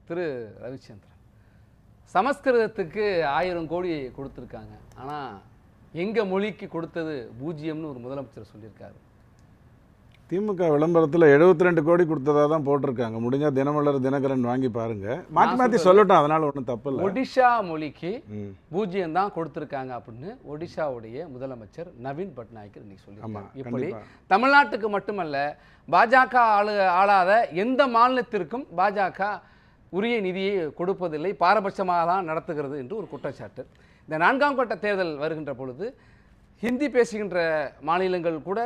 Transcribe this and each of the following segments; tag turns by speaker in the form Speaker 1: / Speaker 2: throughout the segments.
Speaker 1: திரு ரவிச்சந்திரன், சமஸ்கிருதத்துக்கு 1000 கோடி கொடுத்துருக்காங்க, ஆனால் எங்கள் மொழிக்கு கொடுத்தது 0ன்னு ஒரு முதலமைச்சர் சொல்லியிருக்காரு.
Speaker 2: திமுக விளம்பரத்தில் 72 கோடி கொடுத்ததா தான் போட்டிருக்காங்க. முடிஞ்சால் தினமலர், தினகரன் வாங்கி பாருங்க. மாற்றி மாற்றி சொல்லட்டும், அதனால ஒன்றும் தப்பு இல்லை.
Speaker 1: ஒடிஷா மொழிக்கு 0 தான் கொடுத்துருக்காங்க அப்படின்னு ஒடிஷாவுடைய முதலமைச்சர் நவீன் பட்நாயக் இன்னைக்கு சொல்லியிருக்காங்க. இப்படி தமிழ்நாட்டுக்கு மட்டுமல்ல, பாஜக ஆளாத எந்த மாநிலத்திற்கும் பாஜக உரிய நிதியை கொடுப்பதில்லை, பாரபட்சமாக தான் நடத்துகிறது என்று ஒரு குற்றச்சாட்டு. இந்த 4ஆம் கட்ட தேர்தல் வருகின்ற பொழுது ஹிந்தி பேசுகின்ற மாநிலங்கள் கூட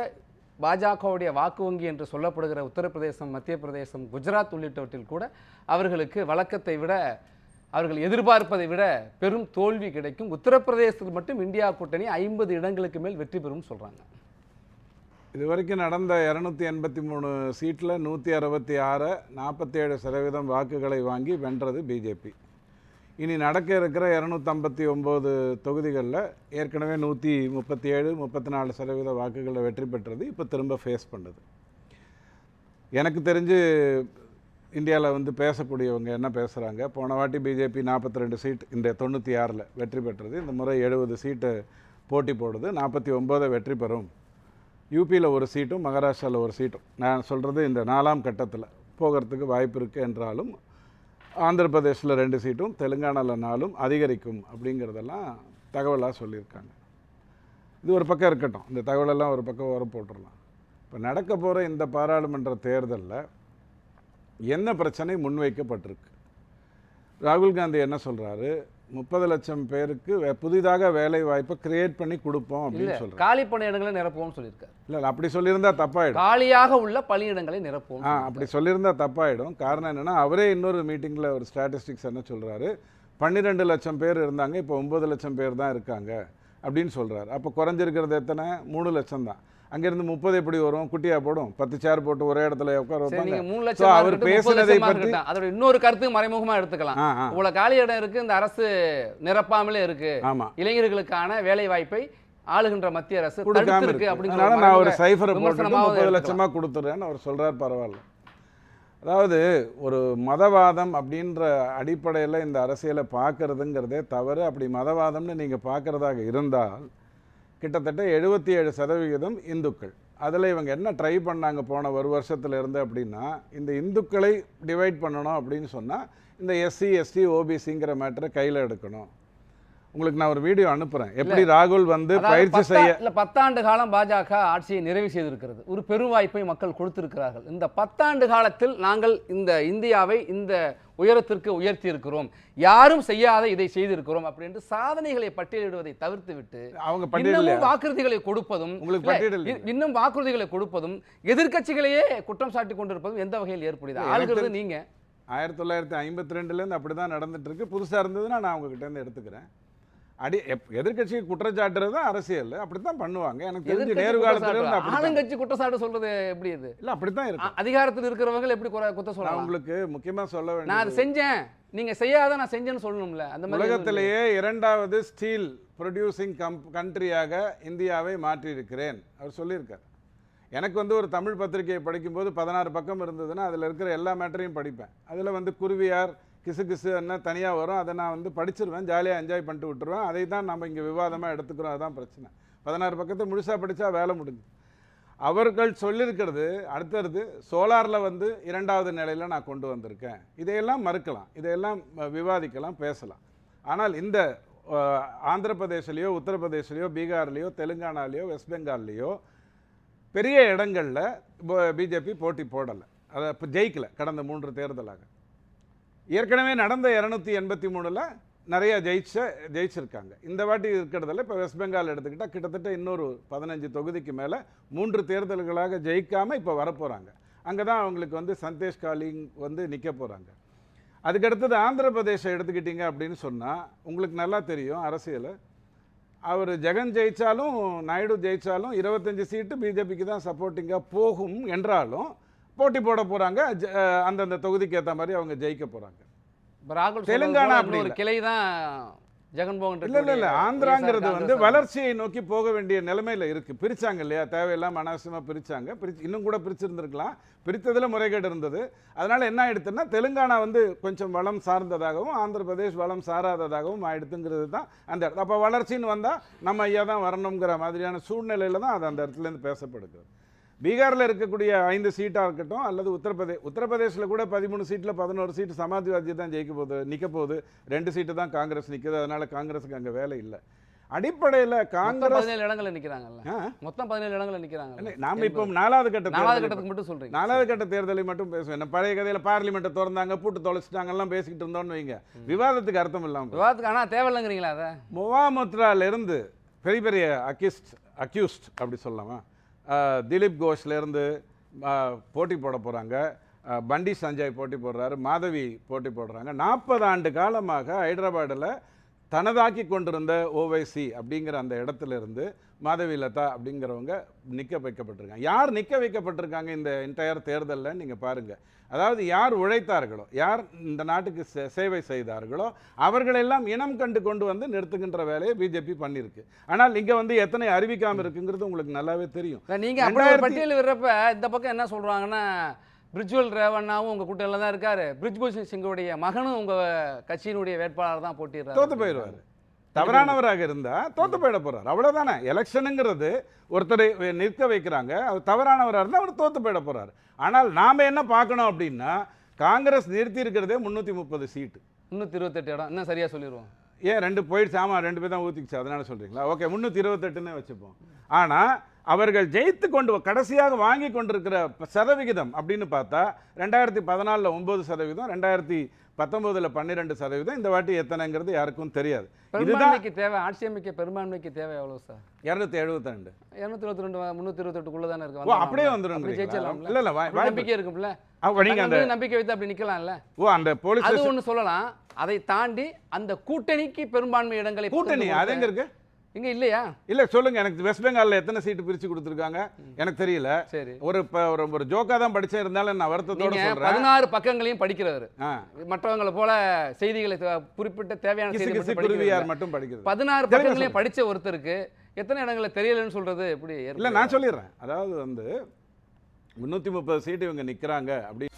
Speaker 1: பாஜகவுடைய வாக்கு வங்கி என்று சொல்லப்படுகிற உத்தரப்பிரதேசம், மத்திய பிரதேசம், குஜராத் உள்ளிட்டவற்றில் கூட அவர்களுக்கு வழக்கத்தை விட, அவர்கள் எதிர்பார்ப்பதை விட பெரும் தோல்வி கிடைக்கும். உத்தரப்பிரதேசத்தில் மட்டும் இந்தியா கூட்டணி 50 இடங்களுக்கு மேல் வெற்றி பெறும் சொல்கிறாங்க.
Speaker 2: இதுவரைக்கும் நடந்த 283 சீட்டில் 166 47% வாக்குகளை வாங்கி வென்றது பிஜேபி. இனி நடக்க இருக்கிற 259 தொகுதிகளில் ஏற்கனவே 137 34% வாக்குகளில் வெற்றி பெற்றது. இப்போ திரும்ப ஃபேஸ் பண்ணுது. எனக்கு தெரிஞ்சு இந்தியாவில் பேசக்கூடியவங்க என்ன பேசுகிறாங்க, போன வாட்டி பிஜேபி 42 சீட், இந்த 96 வெற்றி பெற்றது. இந்த முறை 70 சீட்டு போட்டி போடுது, 49 வெற்றி பெறும். யூபியில் ஒரு சீட்டும் மகாராஷ்டிராவில் ஒரு சீட்டும், நான் சொல்கிறது இந்த 4ஆம் கட்டத்தில் போகிறதுக்கு வாய்ப்பு இருக்குது என்றாலும், ஆந்திர பிரதேசில் 2 சீட்டும் தெலுங்கானாவில் 4 அதிகரிக்கும் அப்படிங்கிறதெல்லாம் தகவலாக சொல்லியிருக்காங்க. இது ஒரு பக்கம் இருக்கட்டும், இந்த தகவலெல்லாம் ஒரு பக்கம் வர போட்டுடலாம். இப்போ நடக்க போகிற இந்த பாராளுமன்ற தேர்தலில் என்ன பிரச்சனை முன்வைக்கப்பட்டிருக்கு? ராகுல் காந்தி என்ன சொல்கிறாரு, 30 லட்சம் பேருக்கு புதிதாக வேலை வாய்ப்பை கிரியேட் பண்ணி கொடுப்போம் அப்படின்னு சொல்றாரு.
Speaker 1: காலி பணியிடங்களை நிரப்புவோம் சொல்லியிருக்காரு.
Speaker 2: இல்லை, அப்படி சொல்லியிருந்தா தப்பாயிடும்.
Speaker 1: காலியாக உள்ள பணியிடங்களை நிரப்புவோம்.
Speaker 2: அப்படி சொல்லியிருந்தா தப்பாயிடும். காரணம் என்னன்னா, அவரே இன்னொரு மீட்டிங்கில் ஒரு ஸ்டாட்டிஸ்டிக்ஸ் என்ன சொல்றாரு, 12 லட்சம் பேர் இருந்தாங்க, இப்போ 9 லட்சம் பேர் தான் இருக்காங்க அப்படின்னு சொல்றாரு. அப்போ குறைஞ்சிருக்கிறது எத்தனை? 3 லட்சம் தான். அங்கிருந்து 30 எப்படி வரும்? குட்டியா போடும். 10 சேர் போட்டு ஒரே இடத்துல உட்கார வைப்பாங்க. அவர் பேசுனதை பற்றி
Speaker 1: அதோட இன்னொரு கருத்து மறைமுகமா எடுத்துக்கலாம். இவ்வளவு காலி இடம் இருக்கு, இந்த அரசு நிரப்பாமலே இருக்கு, இளைஞர்களுக்கான வேலை வாய்ப்பை ஆளுகின்ற மத்திய அரசு தடுத்து இருக்கு அப்படிங்கறத
Speaker 2: நான் ஒரு சைஃபரை போட்டு 30 லட்சமா கொடுத்துறேன்னு அவர் சொல்றாரு. பரவாயில்ல. அதாவது ஒரு மதவாதம் அப்படின்ற அடிப்படையில் இந்த அரசியலை பார்க்கறதுங்கிறதே தவறு. அப்படி மதவாதம்னு நீங்கள் பார்க்குறதாக இருந்தால் கிட்டத்தட்ட 77% இந்துக்கள். அதில் இவங்க என்ன ட்ரை பண்ணாங்க போன ஒரு வருஷத்துல இருந்து அப்படின்னா, இந்த இந்துக்களை டிவைட் பண்ணணும் அப்படின்னு சொன்னால் இந்த எஸ்சி எஸ்டி ஓபிசிங்கிற மேட்டரை கையில் எடுக்கணும். உங்களுக்கு நான் ஒரு வீடியோ அனுப்புகிறேன், எப்படி ராகுல் பயிற்சி செய்ய.
Speaker 1: 10 ஆண்டு காலம் பாஜக ஆட்சியை நிறைவு செய்திருக்கிறது. ஒரு பெரும் வாய்ப்பை மக்கள் கொடுத்திருக்கிறார்கள். இந்த 10 ஆண்டு காலத்தில் நாங்கள் இந்த இந்தியாவை இந்த உயரத்திற்கு உயர்த்தி இருக்கிறோம், யாரும் செய்யாத இதை செய்திருக்கிறோம் அப்படின்னு சாதனைகளை பட்டியலிடுவதை தவிர்த்து விட்டு
Speaker 2: அவங்க
Speaker 1: இன்னும் வாக்குறுதிகளை கொடுப்பதும், இன்னும் வாக்குறுதிகளை கொடுப்பதும், எதிர்க்கட்சிகளையே குற்றம் சாட்டி கொண்டிருப்பதும் எந்த வகையில் ஏற்படுது? ஆளுகிறது நீங்க.
Speaker 2: 1952 அப்படிதான் நடந்துட்டு இருக்கு. புதுசா இருந்ததுன்னா நான் உங்ககிட்ட இருந்து எடுத்துக்கிறேன். எதிர்கட்சி குற்றச்சாட்டுறது தான் அரசியல். அப்படித்தான் பண்ணுவாங்க. எனக்கு தெரிஞ்சு நேரு காலத்துல இருந்து
Speaker 1: ஆளுங்கட்சி குற்றச்சாட்டு சொல்றது எப்படி? இது
Speaker 2: இல்ல, அப்படித்தான் இருக்கு.
Speaker 1: அதிகாரத்தில் இருக்கிறவங்க எப்படி குற்றம் சொல்லலாம்?
Speaker 2: உங்களுக்கு முக்கியமா சொல்ல வேண்டும்,
Speaker 1: நான் அதை செஞ்சேன், நீங்க செய்யாத நான் செஞ்சேன்னு சொல்லணும்ல. அந்த மாதிரி
Speaker 2: உலகத்திலேயே 2வது ஸ்டீல் ப்ரொடியூசிங் கண்ட்ரியாக இந்தியாவை மாற்றி இருக்கிறேன் அவர் சொல்லியிருக்கார். எனக்கு ஒரு தமிழ் பத்திரிகையை படிக்கும்போது 16 பக்கம் இருந்ததுன்னா அதில் இருக்கிற எல்லா மேட்டரையும் படிப்பேன். அதில் குருவியார் கிசு கிசு என்ன தனியாக வரும், அதை நான் படிச்சிருவேன், ஜாலியாக என்ஜாய் பண்ணிட்டு விட்டுருவேன். அதை தான் நம்ம இங்கே விவாதமாக எடுத்துக்கிறோம். அதுதான் பிரச்சனை. 16 பக்கத்தை முழுசாக படித்தா வேலை முடிஞ்சு. அவர்கள் சொல்லியிருக்கிறது அடுத்தது சோலாரில் 2வது நிலையில் நான் கொண்டு வந்திருக்கேன். இதையெல்லாம் மறுக்கலாம், இதையெல்லாம் விவாதிக்கலாம், பேசலாம். ஆனால் இந்த ஆந்திர பிரதேசிலையோ உத்தரப்பிரதேசிலையோ பீகார்லேயோ தெலுங்கானாலேயோ வெஸ்ட் பெங்கால்லையோ பெரிய இடங்களில் பிஜேபி போட்டி போடலை, அதை இப்போ ஜெயிக்கலை. கடந்த 3 தேர்தலாக ஏற்கனவே நடந்த 283 நிறைய ஜெயிச்சிருக்காங்க. இந்த வாட்டி இருக்கிறதில்ல. இப்போ வெஸ்ட் பெங்கால் எடுத்துக்கிட்டால் கிட்டத்தட்ட இன்னொரு 15 தொகுதிக்கு மேலே 3 தேர்தல்களாக ஜெயிக்காமல் இப்போ வரப்போகிறாங்க. அங்கே தான் அவங்களுக்கு சந்தேஷ் காலிங் நிற்க போகிறாங்க. அதுக்கடுத்தது ஆந்திர பிரதேசம் எடுத்துக்கிட்டீங்க அப்படின்னு சொன்னால் உங்களுக்கு நல்லா தெரியும் அரசியல். அவர் ஜெகன் ஜெயித்தாலும் நாயுடு ஜெயித்தாலும் 25 சீட்டு பிஜேபிக்கு தான் சப்போர்ட்டிங்காக போகும் என்றாலும் போட்டி போட போகிறாங்க. அந்தந்த தொகுதிக்கு ஏற்ற மாதிரி அவங்க ஜெயிக்க போகிறாங்க.
Speaker 1: தெலுங்கானா அப்படி ஒரு கிளை தான் ஜெகன்மோகன்
Speaker 2: இல்ல இல்ல இல்ல
Speaker 1: ரெட்டியுடைய
Speaker 2: ஆந்திராங்கிறது
Speaker 1: ESR
Speaker 2: வந்து
Speaker 1: காங்கிரஸ்
Speaker 2: வளர்ச்சியை நோக்கி போக வேண்டிய நிலைமையில இருக்கு. பிரிச்சாங்க இல்லையா, தேவையில்லாம அனாவசியமா பிரிச்சாங்க. இன்னும் கூட பிரிச்சிருந்திருக்கலாம். பிரித்ததுல முறைகேடு இருந்தது. அதனால என்ன ஆயிடுத்துன்னா தெலுங்கானா வந்து கொஞ்சம் வளம் சார்ந்ததாகவும் ஆந்திர பிரதேஷ் வளம் சாராததாகவும் ஆயிடுத்துங்கிறது தான் அந்த இடத்துல. அப்ப வளர்ச்சின்னு வந்தா நம்ம ஐயா தான் வரணுங்கிற மாதிரியான சூழ்நிலையில தான் அது அந்த இடத்துல இருந்து பேசப்படுகிறது. பீகாரில் இருக்கக்கூடிய 5 சீட்டாக இருக்கட்டும் அல்லது உத்தரப்பிரதேசில் கூட 13 சீட்டில் 11 சீட்டு சமாஜ்வாதி தான் ஜெயிக்க போகுது, நிற்க போகுது. 2 சீட்டு தான் காங்கிரஸ் நிற்குது. அதனால காங்கிரஸுக்கு அங்கே வேலை இல்லை. அடிப்படையில் காங்கிரஸ்
Speaker 1: 17 இடங்கள்ல நிக்கிறாங்கல்ல, மொத்தம் 17 இடங்கள்ல நிக்கிறாங்க.
Speaker 2: நாம இப்போ 4வது
Speaker 1: கட்டத்துக்கு மட்டும் சொல்றீங்க.
Speaker 2: 4வது கட்ட தேர்தலை மட்டும் பேசுவேன். நம்ம பழைய கதையில் பார்லிமெண்ட்டை திறந்தாங்க, பூட்டு தொலைச்சிட்டாங்கலாம் பேசிக்கிட்டு இருந்தோம்னு வைங்க, விவாதத்துக்கு அர்த்தம் இல்லாமல்.
Speaker 1: விவாதத்துக்கு ஆனால் தேவையில்லைங்கிறீங்களா? அதை
Speaker 2: முவாமுத்ராலேருந்து பெரிய பெரிய அக்யூஸ்ட் அப்படி சொல்லலாமா, திலீப் கோஷ்லேருந்து போட்டி போட போகிறாங்க, பண்டி சஞ்சய் போட்டி போடுறாரு, மாதவி போட்டி போடுறாங்க. 40 ஆண்டு காலமாக ஹைதராபாடில் தனதாக்கி கொண்டிருந்த ஓவைசி அப்படிங்கிற அந்த இடத்துல இருந்து மாதவி லதா அப்படிங்கிறவங்க நிற்க வைக்கப்பட்டிருக்காங்க. யார் நிற்க வைக்கப்பட்டிருக்காங்க இந்த என்டையர் தேர்தலில் நீங்கள் பாருங்கள். அதாவது யார் உழைத்தார்களோ, யார் இந்த நாட்டுக்கு சேவை செய்தார்களோ அவர்களெல்லாம் இனம் கண்டு கொண்டு வந்து நிறுத்துகின்ற வேலையை பிஜேபி பண்ணியிருக்கு. ஆனால் இங்கே வந்து எத்தனை அறிவிக்காமல் இருக்குங்கிறது உங்களுக்கு நல்லாவே தெரியும்.
Speaker 1: நீங்கள் அப்படி பட்டியல் விடுறப்ப இந்த பக்கம் என்ன சொல்கிறாங்கன்னா, பிரிஜ்வல் ரேவண்ணாவும் உங்கள் கூட்டணியில் தான் இருக்காரு, பிரிஜ்பூஷன் சிங்குடைய மகனும் உங்கள் கட்சியினுடைய வேட்பாளர் தான் போட்டிடுறாரு,
Speaker 2: தோத்து போயிடுவார். தவறானவராக இருந்தால் தோத்து போயிட போகிறார், அவ்வளோதானே. எலெக்ஷனுங்கிறது ஒருத்தரை நிற்க வைக்கிறாங்க, அவர் தவறானவராக இருந்தால் அவர் தோத்து போயிட போகிறார். ஆனால் நாம் என்ன பார்க்கணும் அப்படின்னா, காங்கிரஸ் நிறுத்தி இருக்கிறதே 330 சீட்டு,
Speaker 1: 328 இடம். இன்னும் சரியாக சொல்லிடுவோம்.
Speaker 2: ஏன் 2 போயிடுச்சு? ஆமாம், 2 பேர் தான் ஊற்றிக்கிச்சு, அதனால சொல்கிறீங்களா? ஓகே, 328ன்னு வச்சுப்போம். ஆனால் அவர்கள் ஜெயித்து கொண்டு கடைசியாக வாங்கி கொண்டிருக்கிற சதவிகிதம் அப்படின்னு பார்த்தா 2014 9%, 2019 12%. இந்த வாட்டி எத்தனைங்கிறது யாருக்கும் தெரியாது.
Speaker 1: பெரும்பான்மைக்கு தேவை, ஆட்சி அமைக்க பெரும்பான்மைக்கு தேவை எவ்வளோ சார்?
Speaker 2: 272
Speaker 1: 222 328 தானே இருக்கு.
Speaker 2: ஓ, அப்படியே வந்துடும்.
Speaker 1: இல்ல இல்ல, நம்பிக்கை இருக்கும்ல, நீங்க அந்த நம்பிக்கை வைத்து அப்படி நிக்கலாம்ல.
Speaker 2: ஓ, அந்த போலீஸ்
Speaker 1: அது ஒன்று சொல்லலாம். அதை தாண்டி அந்த கூட்டணிக்கு பெரும்பான்மை இடங்களை,
Speaker 2: கூட்டணி அது எங்க இருக்கு?
Speaker 1: இங்க இல்லையா? இல்ல
Speaker 2: சொல்லுங்க. எனக்கு வெஸ்ட் பெங்கால்ல எத்தனை சீட்டு பிரிச்சு கொடுத்துருக்காங்க எனக்கு தெரியல.
Speaker 1: சரி,
Speaker 2: ஒரு ஜோக்கா தான் படிச்சே இருந்தாலும் நான் வருத்தத்தோட சொல்றேன்.
Speaker 1: 16 பக்கங்களையும் படிக்கிறவர், மற்றவங்களை போல செய்திகளை குறிப்பிட்ட தேவையான
Speaker 2: செய்திகள் மட்டும் படிக்கிறது.
Speaker 1: 16 பக்கங்களையும் படிச்ச ஒருத்தருக்கு எத்தனை இடங்களை தெரியலன்னு சொல்றது எப்படி?
Speaker 2: இல்ல, நான் சொல்லிடுறேன். அதாவது வந்து 330 சீட்டு இவங்க நிக்கிறாங்க அப்படி